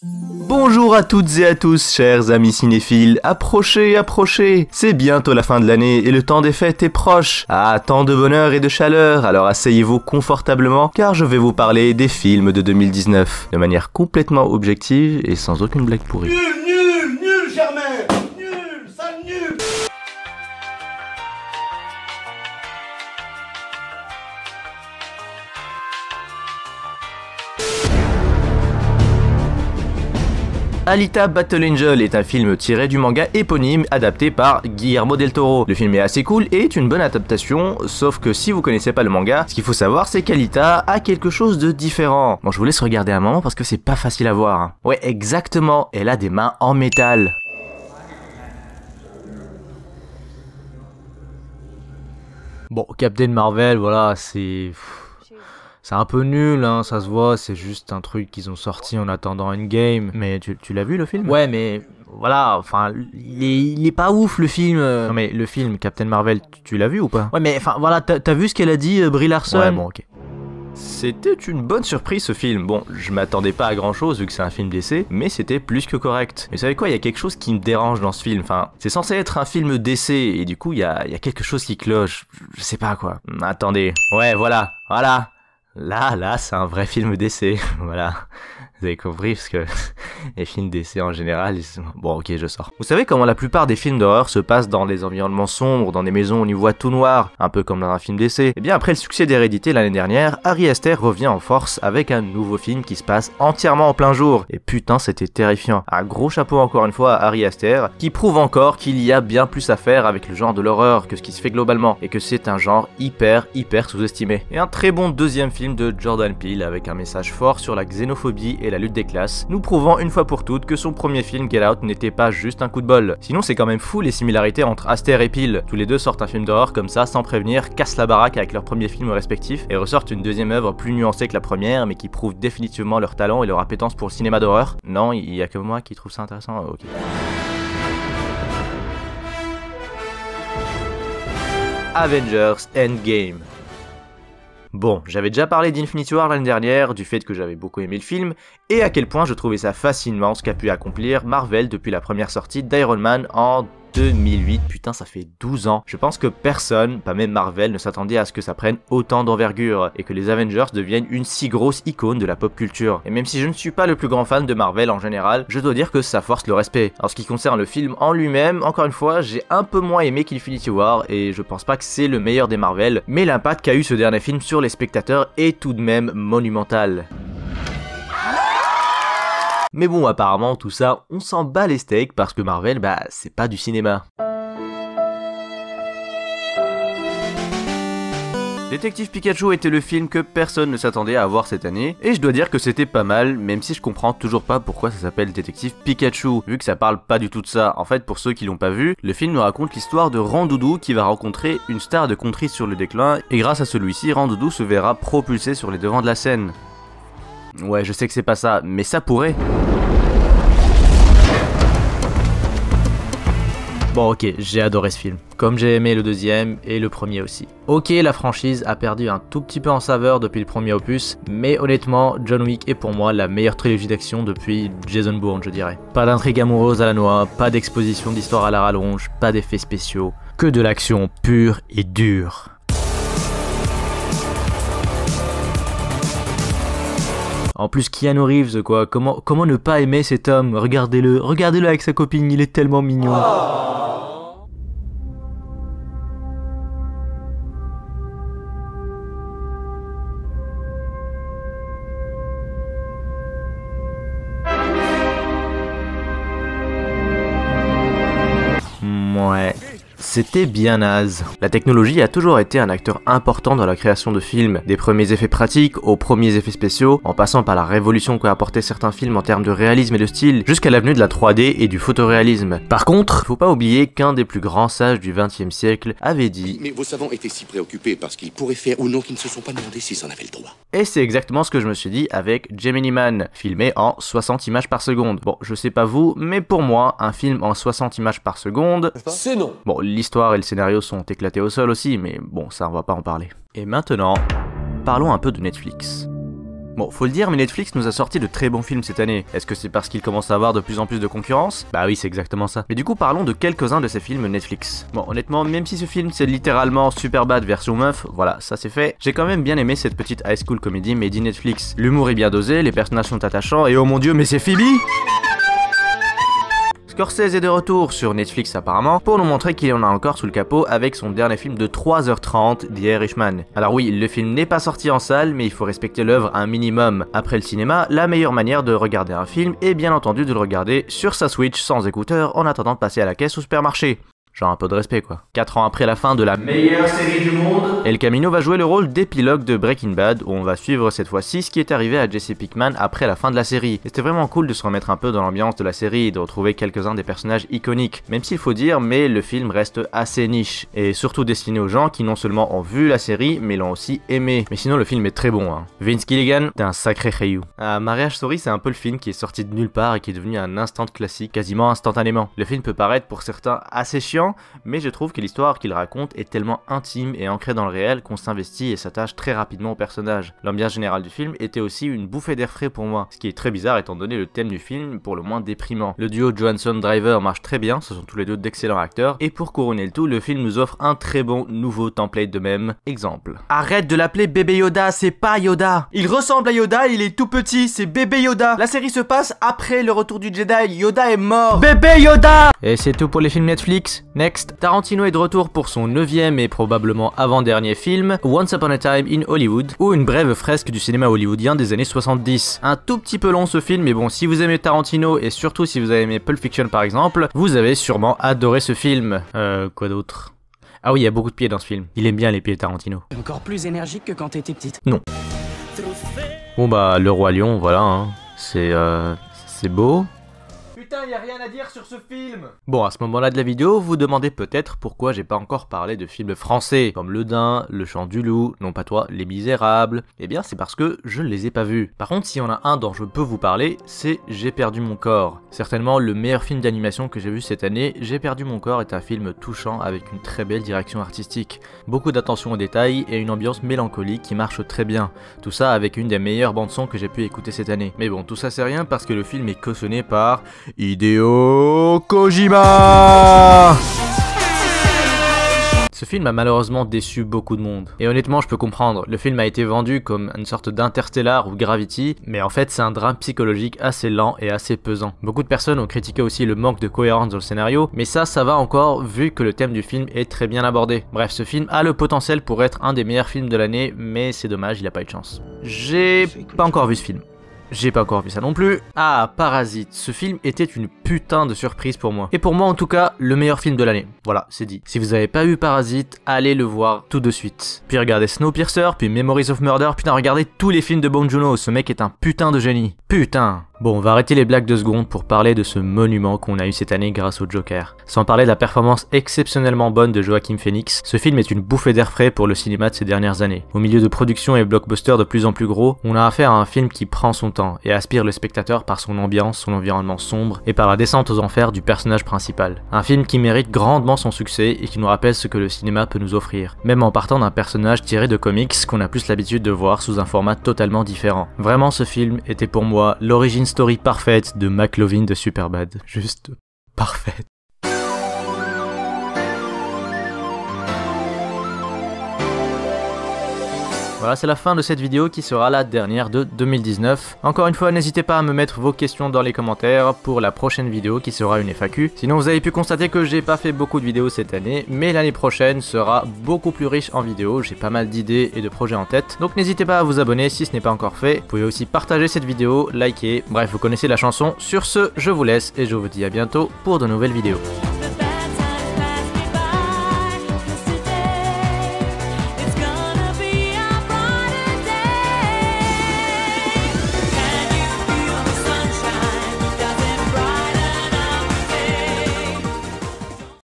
Bonjour à toutes et à tous, chers amis cinéphiles, approchez, approchez, c'est bientôt la fin de l'année et le temps des fêtes est proche. Ah, tant de bonheur et de chaleur, alors asseyez-vous confortablement car je vais vous parler des films de 2019, de manière complètement objective et sans aucune blague pourrie. Nul, Germain! Nul, sale nul! Alita Battle Angel est un film tiré du manga éponyme adapté par Guillermo del Toro. Le film est assez cool et est une bonne adaptation, sauf que si vous connaissez pas le manga, ce qu'il faut savoir c'est qu'Alita a quelque chose de différent. Bon, je vous laisse regarder un moment parce que c'est pas facile à voir. Hein. Ouais, exactement, elle a des mains en métal. Bon, Captain Marvel, voilà, c'est un peu nul, hein, ça se voit, c'est juste un truc qu'ils ont sorti en attendant Endgame. Mais tu l'as vu le film? Ouais, mais voilà, enfin, il est pas ouf le film. Non mais le film Captain Marvel, tu l'as vu ou pas? Ouais, mais enfin voilà, t'as vu ce qu'elle a dit, Brie Larson? Ouais, bon, ok. C'était une bonne surprise ce film. Bon, je m'attendais pas à grand chose vu que c'est un film d'essai, mais c'était plus que correct. Mais vous savez quoi, il y a quelque chose qui me dérange dans ce film. Enfin, c'est censé être un film d'essai et du coup, il y a quelque chose qui cloche. Je sais pas quoi. Attendez. Ouais, voilà. Là, c'est un vrai film d'essai. Voilà. Vous avez compris parce que les films d'essai en général, bon ok, je sors. Vous savez comment la plupart des films d'horreur se passent dans des environnements sombres, dans des maisons où on y voit tout noir, un peu comme dans un film d'essai? Et bien après le succès d'Hérédité l'année dernière, Ari Aster revient en force avec un nouveau film qui se passe entièrement en plein jour. Et putain, c'était terrifiant. Un gros chapeau encore une fois à Ari Aster, qui prouve encore qu'il y a bien plus à faire avec le genre de l'horreur que ce qui se fait globalement, et que c'est un genre hyper sous-estimé. Et un très bon deuxième film de Jordan Peele avec un message fort sur la xénophobie et la lutte des classes, nous prouvant une fois pour toutes que son premier film Get Out n'était pas juste un coup de bol. Sinon c'est quand même fou les similarités entre Aster et Peele. Tous les deux sortent un film d'horreur comme ça sans prévenir, cassent la baraque avec leurs premiers films respectifs et ressortent une deuxième œuvre plus nuancée que la première mais qui prouve définitivement leur talent et leur appétence pour le cinéma d'horreur. Non, il y a que moi qui trouve ça intéressant. Ok. Avengers Endgame. Bon, j'avais déjà parlé d'Infinity War l'année dernière, du fait que j'avais beaucoup aimé le film, et à quel point je trouvais ça fascinant ce qu'a pu accomplir Marvel depuis la première sortie d'Iron Man en 2008, putain ça fait 12 ans. Je pense que personne, pas même Marvel, ne s'attendait à ce que ça prenne autant d'envergure, et que les Avengers deviennent une si grosse icône de la pop culture. Et même si je ne suis pas le plus grand fan de Marvel en général, je dois dire que ça force le respect. En ce qui concerne le film en lui-même, encore une fois, j'ai un peu moins aimé qu'Infinity War, et je pense pas que c'est le meilleur des Marvel, mais l'impact qu'a eu ce dernier film sur les spectateurs est tout de même monumental. Mais bon, apparemment, tout ça, on s'en bat les steaks parce que Marvel, bah, c'est pas du cinéma. Détective Pikachu était le film que personne ne s'attendait à voir cette année, et je dois dire que c'était pas mal, même si je comprends toujours pas pourquoi ça s'appelle Détective Pikachu, vu que ça parle pas du tout de ça. En fait, pour ceux qui l'ont pas vu, le film nous raconte l'histoire de Randoudou qui va rencontrer une star de country sur le déclin, et grâce à celui-ci, Randoudou se verra propulsé sur les devants de la scène. Ouais, je sais que c'est pas ça, mais ça pourrait. Bon ok, j'ai adoré ce film, comme j'ai aimé le deuxième et le premier aussi. Ok, la franchise a perdu un tout petit peu en saveur depuis le premier opus, mais honnêtement, John Wick est pour moi la meilleure trilogie d'action depuis Jason Bourne, je dirais. Pas d'intrigue amoureuse à la noix, pas d'exposition d'histoire à la rallonge, pas d'effets spéciaux, que de l'action pure et dure. En plus Keanu Reeves quoi, comment ne pas aimer cet homme? Regardez-le avec sa copine, il est tellement mignon. Ouais. C'était bien naze. La technologie a toujours été un acteur important dans la création de films, des premiers effets pratiques aux premiers effets spéciaux, en passant par la révolution qu'a apporté certains films en termes de réalisme et de style, jusqu'à l'avenue de la 3D et du photoréalisme. Par contre, faut pas oublier qu'un des plus grands sages du XXe siècle avait dit: mais vos savants étaient si préoccupés par ce qu'ils pourraient faire ou non qu'ils ne se sont pas demandé s'ils en avaient le droit. Et c'est exactement ce que je me suis dit avec Gemini Man, filmé en 60 images par seconde. Bon, je sais pas vous, mais pour moi, un film en 60 images par seconde, C'est non. bon, l'histoire et le scénario sont éclatés au sol aussi, mais bon, ça on va pas en parler. Et maintenant, parlons un peu de Netflix. Bon, faut le dire, mais Netflix nous a sorti de très bons films cette année. Est-ce que c'est parce qu'il commence à avoir de plus en plus de concurrence? Bah oui, c'est exactement ça. Mais du coup, parlons de quelques-uns de ces films Netflix. Bon, honnêtement, même si ce film c'est littéralement Superbad version meuf, voilà, ça c'est fait, j'ai quand même bien aimé cette petite high school comédie made in Netflix. L'humour est bien dosé, les personnages sont attachants, et oh mon dieu, mais c'est Phoebe! Scorsese est de retour sur Netflix apparemment pour nous montrer qu'il en a encore sous le capot avec son dernier film de 3h30, The Irishman. Alors oui, le film n'est pas sorti en salle, mais il faut respecter l'œuvre un minimum. Après le cinéma, la meilleure manière de regarder un film est bien entendu de le regarder sur sa Switch sans écouteurs en attendant de passer à la caisse au supermarché. Genre un peu de respect quoi. 4 ans après la fin de la meilleure série du monde, El Camino va jouer le rôle d'épilogue de Breaking Bad où on va suivre cette fois-ci ce qui est arrivé à Jesse Pinkman après la fin de la série. Et c'était vraiment cool de se remettre un peu dans l'ambiance de la série et de retrouver quelques-uns des personnages iconiques. Même s'il faut dire, mais le film reste assez niche. Et surtout destiné aux gens qui non seulement ont vu la série, mais l'ont aussi aimé. Mais sinon le film est très bon hein. Vince Gilligan, t'es un sacré Ryu. Marriage Story c'est un peu le film qui est sorti de nulle part et qui est devenu un instant classique quasiment instantanément. Le film peut paraître pour certains assez chiant, mais je trouve que l'histoire qu'il raconte est tellement intime et ancrée dans le réel qu'on s'investit et s'attache très rapidement au personnage. L'ambiance générale du film était aussi une bouffée d'air frais pour moi, ce qui est très bizarre étant donné le thème du film pour le moins déprimant. Le duo Johansson-Driver marche très bien, ce sont tous les deux d'excellents acteurs, et pour couronner le tout, le film nous offre un très bon nouveau template de même. Exemple. Arrête de l'appeler bébé Yoda, c'est pas Yoda! Il ressemble à Yoda, il est tout petit, c'est bébé Yoda! La série se passe après le retour du Jedi, Yoda est mort! Bébé Yoda! Et c'est tout pour les films Netflix. Next. Tarantino est de retour pour son 9e et probablement avant-dernier film, Once Upon a Time in Hollywood, ou une brève fresque du cinéma hollywoodien des années 70. Un tout petit peu long ce film, mais bon, si vous aimez Tarantino et surtout si vous avez aimé Pulp Fiction par exemple, vous avez sûrement adoré ce film. Quoi d'autre? Ah oui, il y a beaucoup de pieds dans ce film. Il aime bien les pieds Tarantino. Encore plus énergique que quand t'étais petite. Non. Bon bah, Le Roi Lion, voilà, hein. C'est beau. Putain, y a rien à dire sur ce film! Bon, à ce moment-là de la vidéo, vous demandez peut-être pourquoi j'ai pas encore parlé de films français, comme Le Dain, Le Chant du Loup, non pas toi, Les Misérables. Eh bien, c'est parce que je ne les ai pas vus. Par contre, s'il y en a un dont je peux vous parler, c'est J'ai perdu mon corps. Certainement le meilleur film d'animation que j'ai vu cette année, J'ai perdu mon corps est un film touchant avec une très belle direction artistique. Beaucoup d'attention aux détails et une ambiance mélancolique qui marche très bien. Tout ça avec une des meilleures bandes-son que j'ai pu écouter cette année. Mais bon, tout ça c'est rien parce que le film est cautionné par Hideo Kojima. Ce film a malheureusement déçu beaucoup de monde. Et honnêtement, je peux comprendre, le film a été vendu comme une sorte d'Interstellar ou Gravity, mais en fait c'est un drame psychologique assez lent et assez pesant. Beaucoup de personnes ont critiqué aussi le manque de cohérence dans le scénario, mais ça va encore vu que le thème du film est très bien abordé. Bref, ce film a le potentiel pour être un des meilleurs films de l'année, mais c'est dommage, il a pas eu de chance. J'ai pas encore vu ce film. J'ai pas encore vu ça non plus. Ah, Parasite. Ce film était une putain de surprise pour moi. Et pour moi en tout cas, le meilleur film de l'année. Voilà, c'est dit. Si vous avez pas vu Parasite, allez le voir tout de suite. Puis regardez Snowpiercer, puis Memories of Murder, putain regardez tous les films de Bong Joon-ho, ce mec est un putain de génie. Putain. Bon, on va arrêter les blagues 2 secondes pour parler de ce monument qu'on a eu cette année grâce au Joker. Sans parler de la performance exceptionnellement bonne de Joaquin Phoenix, ce film est une bouffée d'air frais pour le cinéma de ces dernières années. Au milieu de productions et blockbusters de plus en plus gros, on a affaire à un film qui prend son temps et aspire le spectateur par son ambiance, son environnement sombre et par la descente aux enfers du personnage principal. Un film qui mérite grandement son succès et qui nous rappelle ce que le cinéma peut nous offrir, même en partant d'un personnage tiré de comics qu'on a plus l'habitude de voir sous un format totalement différent. Vraiment, ce film était pour moi l'origine story parfaite de McLovin de Superbad. Juste parfaite. Voilà, c'est la fin de cette vidéo qui sera la dernière de 2019. Encore une fois, n'hésitez pas à me mettre vos questions dans les commentaires pour la prochaine vidéo qui sera une FAQ. Sinon, vous avez pu constater que j'ai pas fait beaucoup de vidéos cette année, mais l'année prochaine sera beaucoup plus riche en vidéos. J'ai pas mal d'idées et de projets en tête. Donc n'hésitez pas à vous abonner si ce n'est pas encore fait. Vous pouvez aussi partager cette vidéo, liker. Bref, vous connaissez la chanson. Sur ce, je vous laisse et je vous dis à bientôt pour de nouvelles vidéos.